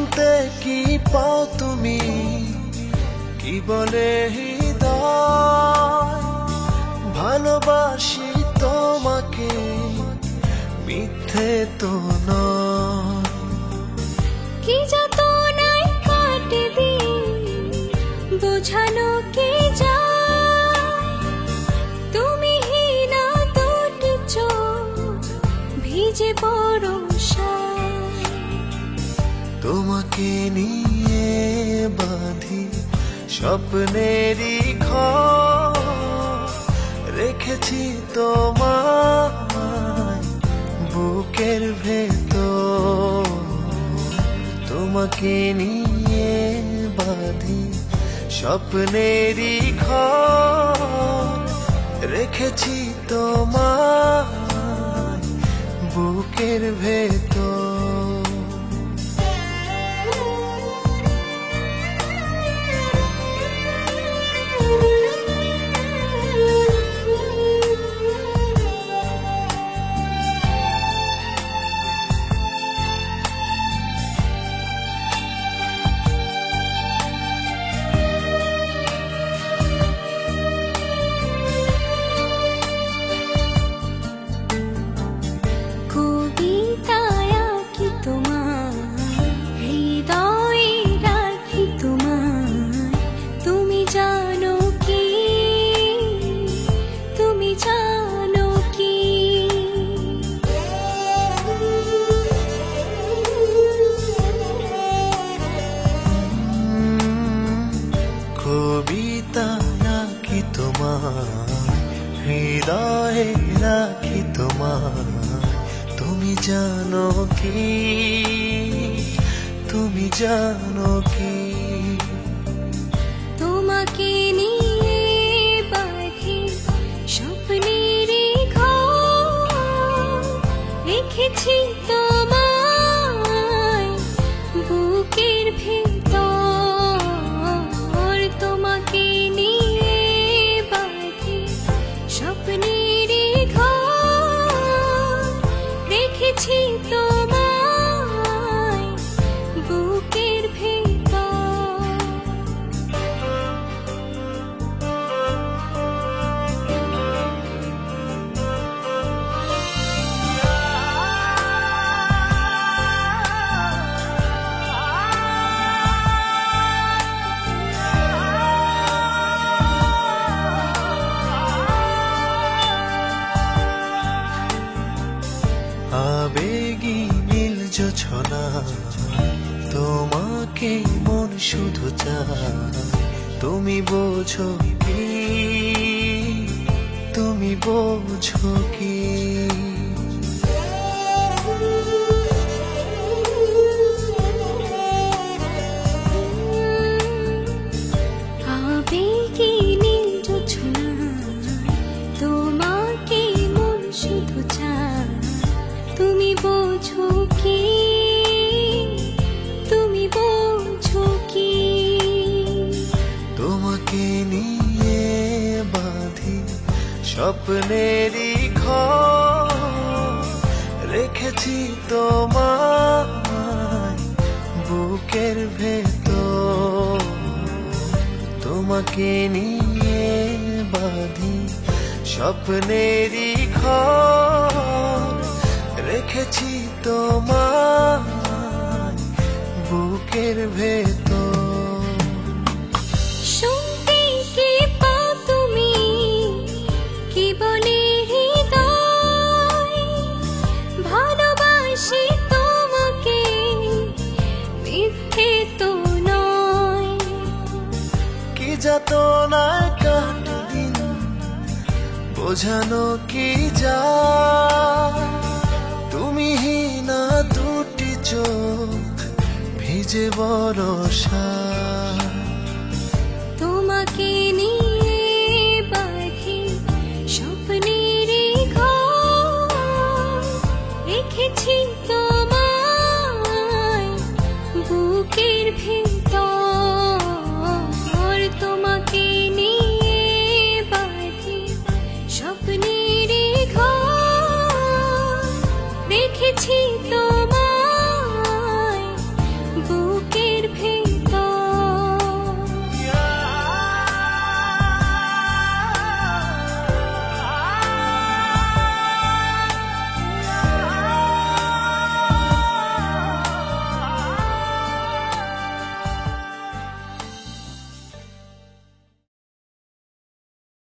শুনতে কি পাও তুমি, কি বলে হৃদয়, ভালোবাসি তোমাকে, মিথ্যে তো নয়। কি যাতনায় কাটে দিন, বোঝানো কি যায়, তুমি হীনা দুটি চোখ ভিজে বরষায়। তোমাকে নিয়ে বাঁধি স্বপ্নেরই ঘর, রেখেছি তোমায় বুকের ভেতর। তোমাকে নিয়ে বাঁধি স্বপ্নেরই ঘর, রেখেছি তোমায় বুকের ভেতর। হৃদয়ে রাখি তোমায়, তুমি জানো কি, তুমি জানো কি। তোমাকে নিয়ে বাঁধি স্বপ্নেরই ঘর, রেখেছি তোমায় বুকের ভেতর। তোমাকে নিয়ে বাঁধি স্বপ্নেরই ঘর, রেখেছি তোমায় বুকের ভেতর। আবেগী নীল জোছনা, তোমাকে মন শুধু চায়, তুমি বোঝো কি, তুমি বোঝো কি। আবেগী নীল জোছনা, তোমাকে মন শুধু চায়, তুমি বোঝো কি, তুমি বোঝো কি। তোমাকে নিয়ে বাঁধি স্বপ্নেরই ঘর, রেখেছি তোমায় বুকের ভেতর। তোমাকে নিয়ে বাঁধি স্বপ্নেরই ঘর, রেখেছি তোমায় বুকের ভেতর। শুনতে কি পাও তুমি, কি বলে হৃদয়, ভালোবাসি তোমাকে, মিথ্যে তো নয়। কি যাতনায় কাটে দিন, বোঝানো কি যায়, তুমি হীনা দুটি চোখ ভিজে বরষায়। তোমাকে নিয়ে বাঁধি স্বপ্নেরই ঘর, রেখেছি তো